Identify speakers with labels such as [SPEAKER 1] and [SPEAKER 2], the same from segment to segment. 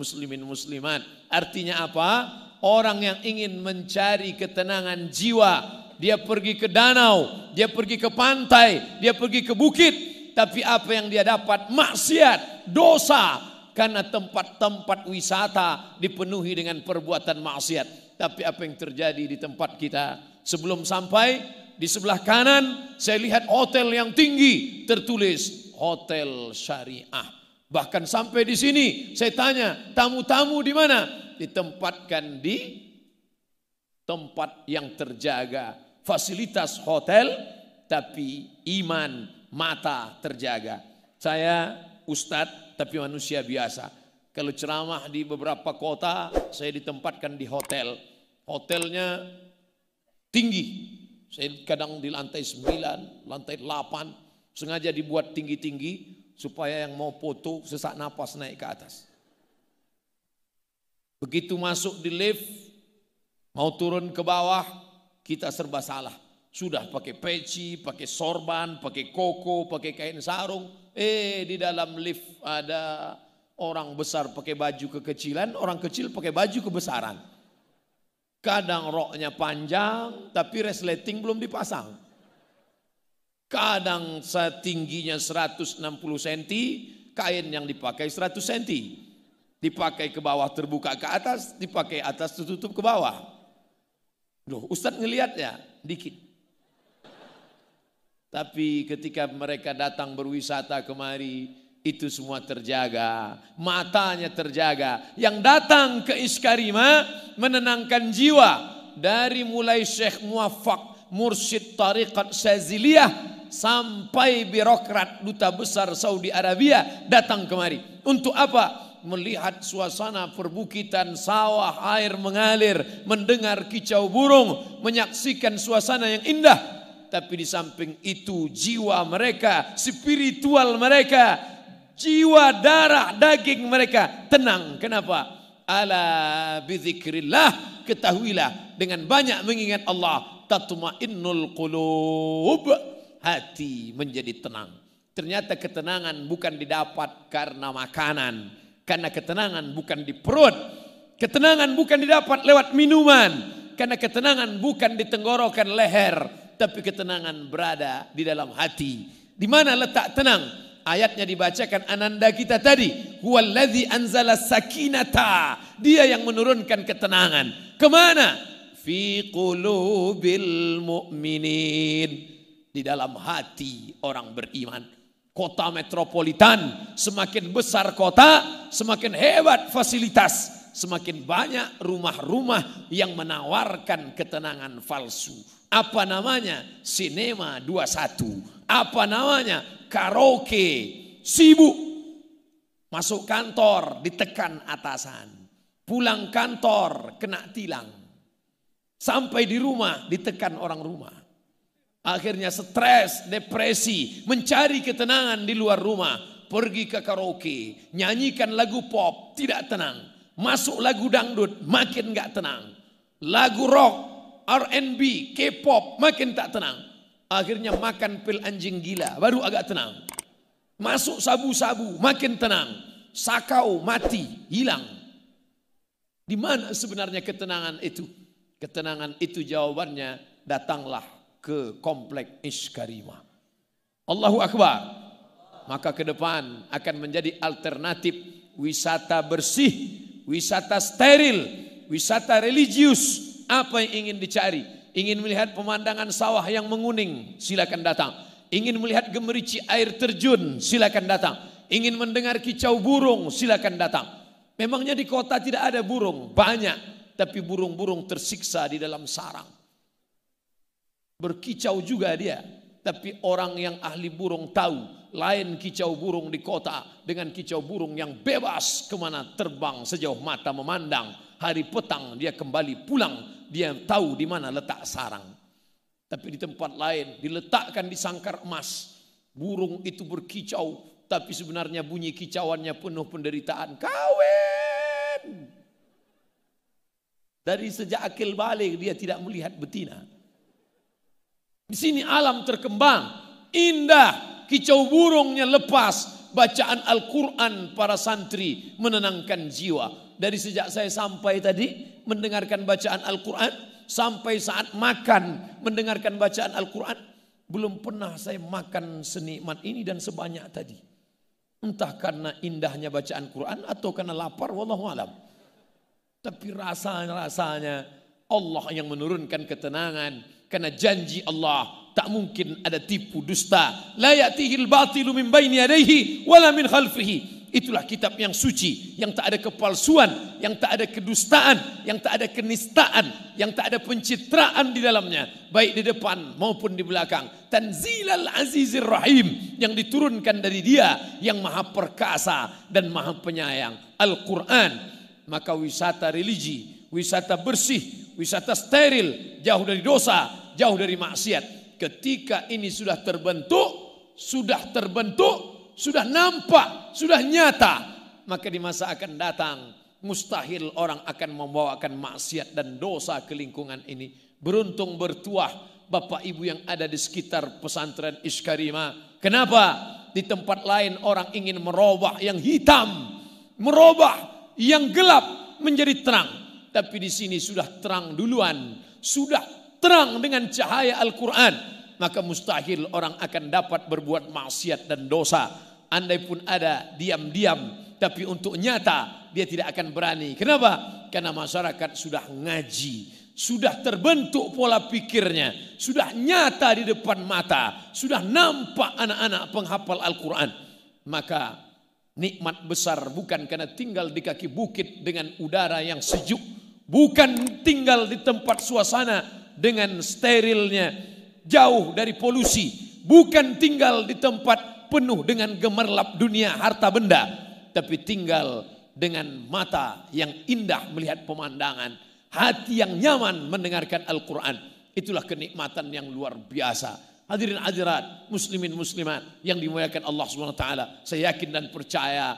[SPEAKER 1] Muslimin muslimat, artinya apa? Orang yang ingin mencari ketenangan jiwa, dia pergi ke danau, dia pergi ke pantai, dia pergi ke bukit, tapi apa yang dia dapat? Maksiat, dosa, karena tempat-tempat wisata dipenuhi dengan perbuatan maksiat. Tapi apa yang terjadi di tempat kita? Sebelum sampai di sebelah kanan, saya lihat hotel yang tinggi, tertulis hotel syariah. Bahkan sampai di sini saya tanya, tamu-tamu di mana? Ditempatkan di tempat yang terjaga. Fasilitas hotel, tapi iman, mata terjaga. Saya ustadz, tapi manusia biasa. Kalau ceramah di beberapa kota, saya ditempatkan di hotel. Hotelnya tinggi. Saya kadang di lantai 9, lantai 8. Sengaja dibuat tinggi-tinggi, supaya yang mau foto sesak napas naik ke atas. Begitu masuk di lift, mau turun ke bawah, kita serba salah. Sudah pakai peci, pakai sorban, pakai koko, pakai kain sarung. Di dalam lift ada orang besar pakai baju kekecilan, orang kecil pakai baju kebesaran. Kadang roknya panjang, tapi resleting belum dipasang. Kadang setingginya 160 cm, kain yang dipakai 100 cm. Dipakai ke bawah terbuka ke atas, dipakai atas tertutup ke bawah. Loh, Ustadz ngelihatnya dikit. Tapi ketika mereka datang berwisata kemari, itu semua terjaga, matanya terjaga. Yang datang ke Iskarima menenangkan jiwa. Dari mulai Syekh Muwaffaq, mursyid tariqat Syaziliyah, sampai birokrat duta besar Saudi Arabia datang kemari. Untuk apa? Melihat suasana perbukitan, sawah, air mengalir, mendengar kicau burung, menyaksikan suasana yang indah. Tapi di samping itu jiwa mereka, spiritual mereka, jiwa darah daging mereka tenang. Kenapa? Ala bizikrillah, ketahuilah dengan banyak mengingat Allah tatma'innul qulub, hati menjadi tenang. Ternyata ketenangan bukan didapat karena makanan, karena ketenangan bukan di perut, ketenangan bukan didapat lewat minuman, karena ketenangan bukan di tenggorokan leher, tapi ketenangan berada di dalam hati. Di mana letak tenang? Ayatnya dibacakan ananda kita tadi, huwallazi anzala sakinata, dia yang menurunkan ketenangan. Kemana? Fi qulubil mu'minin, di dalam hati orang beriman. Kota metropolitan, semakin besar kota, semakin hebat fasilitas, semakin banyak rumah-rumah yang menawarkan ketenangan palsu. Apa namanya? Sinema 21. Apa namanya? Karaoke. Sibuk. Masuk kantor ditekan atasan. Pulang kantor kena tilang. Sampai di rumah ditekan orang rumah. Akhirnya stres, depresi, mencari ketenangan di luar rumah. Pergi ke karaoke, nyanyikan lagu pop, tidak tenang. Masuk lagu dangdut, makin gak tenang. Lagu rock, R&B, K-pop, makin tak tenang. Akhirnya makan pil anjing gila, baru agak tenang. Masuk sabu-sabu, makin tenang. Sakau, mati, hilang. Di mana sebenarnya ketenangan itu? Ketenangan itu jawabannya, datanglah ke komplek Iskarima. Allahu Akbar. Maka ke depan akan menjadi alternatif wisata bersih, wisata steril, wisata religius. Apa yang ingin dicari? Ingin melihat pemandangan sawah yang menguning, silakan datang. Ingin melihat gemerici air terjun, silakan datang. ingin mendengar kicau burung, silakan datang. Memangnya di kota tidak ada burung? Banyak, tapi burung-burung tersiksa di dalam sarang. Berkicau juga dia, tapi orang yang ahli burung tahu lain kicau burung di kota dengan kicau burung yang bebas kemana terbang sejauh mata memandang. Hari petang dia kembali pulang, dia tahu di mana letak sarang. Tapi di tempat lain diletakkan di sangkar emas. Burung itu berkicau, tapi sebenarnya bunyi kicauannya penuh penderitaan. Kawin. Dari sejak akil balik dia tidak melihat betina. Di sini alam terkembang, indah. Kicau burungnya lepas, bacaan Al-Quran para santri menenangkan jiwa. Dari sejak saya sampai tadi mendengarkan bacaan Al-Quran, sampai saat makan mendengarkan bacaan Al-Quran, belum pernah saya makan senikmat ini dan sebanyak tadi. Entah karena indahnya bacaan Quran atau karena lapar, wallahu alam. Tapi rasanya Allah yang menurunkan ketenangan, karena janji Allah tak mungkin ada tipu dusta. La ya'tihil batilu min baini yadayhi wala min khalfihi. Itulah kitab yang suci, yang tak ada kepalsuan, yang tak ada kedustaan, yang tak ada kenistaan, yang tak ada pencitraan di dalamnya, baik di depan maupun di belakang. Tanzilal Azizir Rahim, yang diturunkan dari Dia yang Maha Perkasa dan Maha Penyayang, Al-Quran. Maka wisata religi, wisata bersih, wisata steril, jauh dari dosa, jauh dari maksiat. Ketika ini sudah terbentuk, sudah nampak, sudah nyata, maka di masa akan datang mustahil orang akan membawakan maksiat dan dosa ke lingkungan ini. Beruntung bertuah Bapak Ibu yang ada di sekitar pesantren Iskarima. Kenapa? Di tempat lain orang ingin merubah yang hitam, merubah yang gelap menjadi terang. Tapi di sini sudah terang duluan, sudah terang dengan cahaya Al-Quran. Maka mustahil orang akan dapat berbuat maksiat dan dosa. Andai pun ada diam-diam, tapi untuk nyata dia tidak akan berani. Kenapa? Karena masyarakat sudah ngaji, sudah terbentuk pola pikirnya, sudah nyata di depan mata, sudah nampak anak-anak penghafal Al-Quran. Maka nikmat besar bukan karena tinggal di kaki bukit dengan udara yang sejuk, bukan tinggal di tempat suasana dengan sterilnya, jauh dari polusi, bukan tinggal di tempat penuh dengan gemerlap dunia harta benda, tapi tinggal dengan mata yang indah melihat pemandangan, hati yang nyaman mendengarkan Al-Quran. Itulah kenikmatan yang luar biasa. Hadirin hadirat, muslimin muslimat yang dimuliakan Allah SWT. Saya yakin dan percaya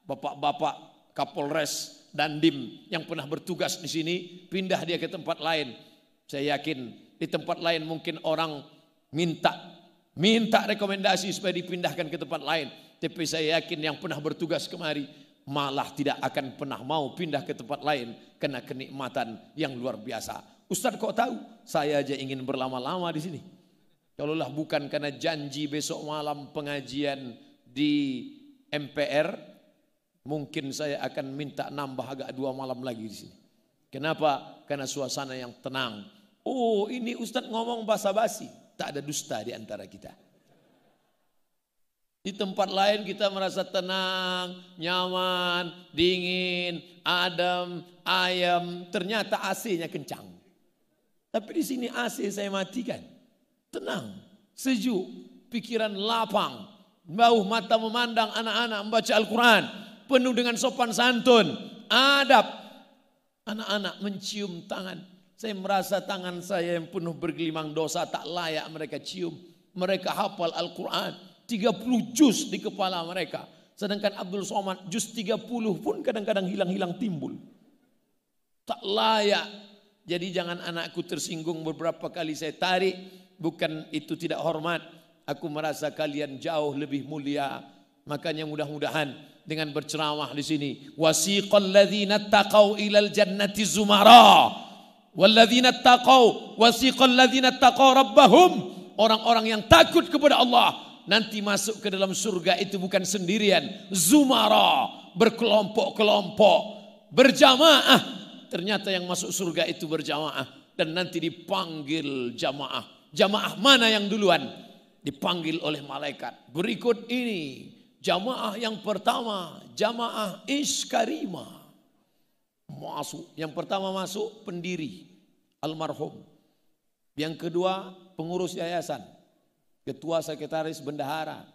[SPEAKER 1] bapak-bapak Kapolres Dandim yang pernah bertugas di sini, pindah dia ke tempat lain. Saya yakin di tempat lain mungkin orang minta rekomendasi supaya dipindahkan ke tempat lain. Tapi saya yakin yang pernah bertugas kemari malah tidak akan pernah mau pindah ke tempat lain karena kenikmatan yang luar biasa. Ustaz kok tahu? Saya aja ingin berlama-lama di sini. Kalaulah bukan karena janji besok malam pengajian di MPR, mungkin saya akan minta nambah agak 2 malam lagi di sini. Kenapa? Karena suasana yang tenang. Oh, ini Ustaz ngomong basa-basi, tak ada dusta di antara kita. Di tempat lain kita merasa tenang, nyaman, dingin, adem, ayam, ternyata AC-nya kencang. Tapi di sini AC saya matikan. Tenang, sejuk, pikiran lapang, bauh mata memandang anak-anak membaca Al-Quran, penuh dengan sopan santun, adab. Anak-anak mencium tangan. Saya merasa tangan saya yang penuh bergelimang dosa tak layak mereka cium. Mereka hafal Al-Quran, 30 juz di kepala mereka. Sedangkan Abdul Somad juz 30 pun kadang-kadang hilang-hilang timbul. Tak layak. Jadi jangan anakku tersinggung, beberapa kali saya tarik. Bukan itu tidak hormat. Aku merasa kalian jauh lebih mulia. Makanya mudah-mudahan dengan berceramah di sini. Wasiqal ladzina taqau ilal jannati zumara. Walladzina taqau wasiqal ladzina taqau rabbahum. Orang-orang yang takut kepada Allah nanti masuk ke dalam surga itu bukan sendirian, zumara, berkelompok-kelompok, berjamaah. Ternyata yang masuk surga itu berjamaah dan nanti dipanggil jamaah. Jamaah mana yang duluan? Dipanggil oleh malaikat. Berikut ini Jamaah yang pertama, jamaah Iskarima. Masuk. Yang pertama masuk pendiri, almarhum. Yang kedua pengurus yayasan, ketua sekretaris bendahara.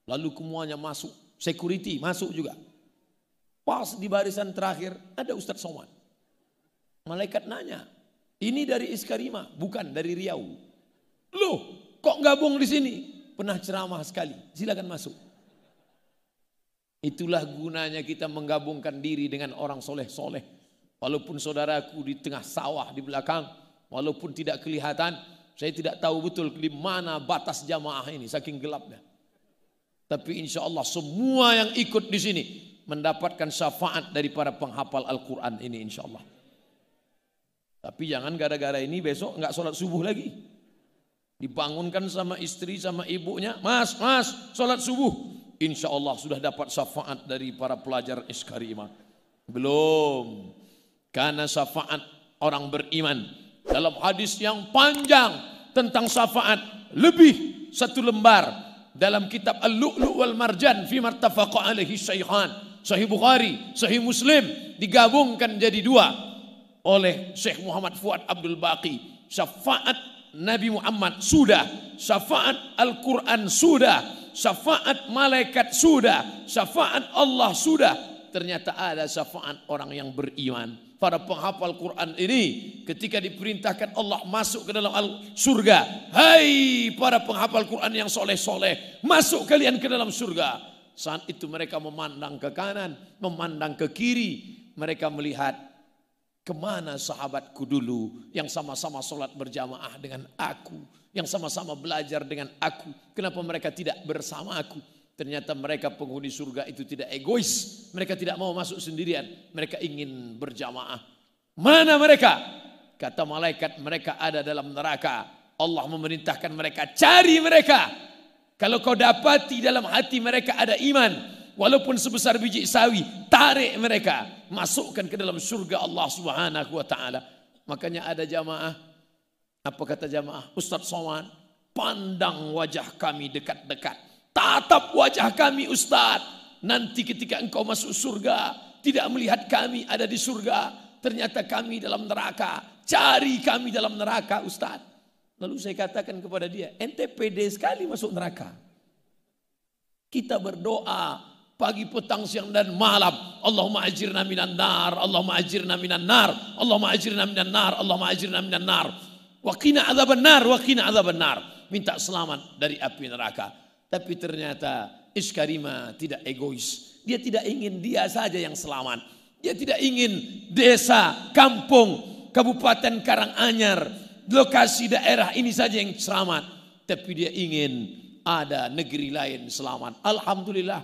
[SPEAKER 1] Lalu semuanya masuk, security masuk juga. Pas di barisan terakhir ada Ustadz Somad. Malaikat nanya, ini dari Iskarima, bukan dari Riau. Loh, kok gabung di sini? Pernah ceramah sekali, silakan masuk. Itulah gunanya kita menggabungkan diri dengan orang soleh-soleh. Walaupun saudaraku di tengah sawah di belakang, walaupun tidak kelihatan, saya tidak tahu betul di mana batas jamaah ini, saking gelapnya. Tapi insya Allah semua yang ikut di sini mendapatkan syafaat dari para penghafal Al-Quran ini insya Allah. Tapi jangan gara-gara ini besok nggak sholat subuh lagi. Dibangunkan sama istri sama ibunya, mas sholat subuh. Insya Allah sudah dapat syafaat dari para pelajar Iskarima. Belum. Karena syafaat orang beriman. Dalam hadis yang panjang tentang syafaat. Lebih 1 lembar. Dalam kitab Al-Lu'lu' wal Marjan. Fi martafaqa alaihi syaihan. Sahih Bukhari, Sahih Muslim. Digabungkan jadi 2. Oleh Syekh Muhammad Fuad Abdul Baqi. Syafaat Nabi Muhammad sudah. Syafaat Al-Quran sudah. Syafaat malaikat sudah, syafaat Allah sudah. Ternyata ada syafaat orang yang beriman. Para penghafal Quran ini ketika diperintahkan Allah masuk ke dalam surga. Hai para penghafal Quran yang soleh-soleh, masuk kalian ke dalam surga. Saat itu mereka memandang ke kanan, memandang ke kiri. Mereka melihat kemana sahabatku dulu yang sama-sama sholat berjamaah dengan aku. Yang sama-sama belajar dengan aku. Kenapa mereka tidak bersama aku? Ternyata mereka penghuni surga itu tidak egois. Mereka tidak mau masuk sendirian. Mereka ingin berjamaah. Mana mereka? Kata malaikat, mereka ada dalam neraka. Allah memerintahkan mereka, cari mereka. Kalau kau dapati dalam hati mereka ada iman, walaupun sebesar biji sawi, tarik mereka. Masukkan ke dalam surga Allah Subhanahu wa ta'ala. Makanya ada jamaah. Apa kata jamaah? Ustadz Somad, pandang wajah kami dekat-dekat. Tatap wajah kami Ustadz. Nanti ketika engkau masuk surga, tidak melihat kami ada di surga. Ternyata kami dalam neraka. Cari kami dalam neraka Ustadz. Lalu saya katakan kepada dia, ente pede sekali masuk neraka. Kita berdoa pagi, petang, siang dan malam. Allahumma ajirna minan nar, Allahumma ajirna minan nar, Allahumma ajirna minan nar, Allahumma ajirna minan nar. Waqina adzaban nar, waqina adzaban nar. Minta selamat dari api neraka. Tapi ternyata Iskarima tidak egois. Dia tidak ingin dia saja yang selamat. Dia tidak ingin desa, kampung, kabupaten Karanganyar, lokasi daerah ini saja yang selamat. Tapi dia ingin ada negeri lain selamat. Alhamdulillah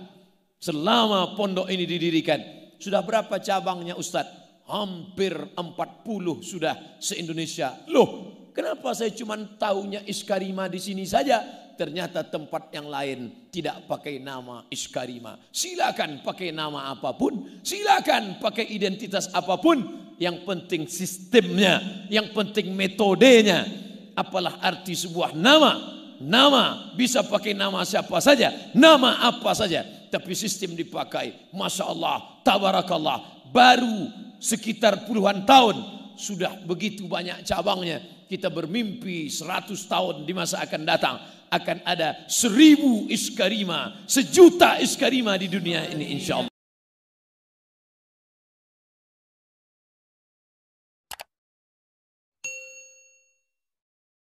[SPEAKER 1] selama pondok ini didirikan. Sudah berapa cabangnya Ustadz? Hampir 40 sudah se-Indonesia. Loh, kenapa saya cuma tahunya Iskarima di sini saja? Ternyata tempat yang lain tidak pakai nama Iskarima. Silakan pakai nama apapun, silakan pakai identitas apapun. Yang penting sistemnya, yang penting metodenya. Apalah arti sebuah nama? Nama bisa pakai nama siapa saja, nama apa saja, tapi sistem dipakai. Masya Allah, tabarakallah. Baru sekitar puluhan tahun sudah begitu banyak cabangnya. Kita bermimpi 100 tahun di masa akan datang akan ada 1000 Iskarima, 1 juta Iskarima di dunia ini insya Allah.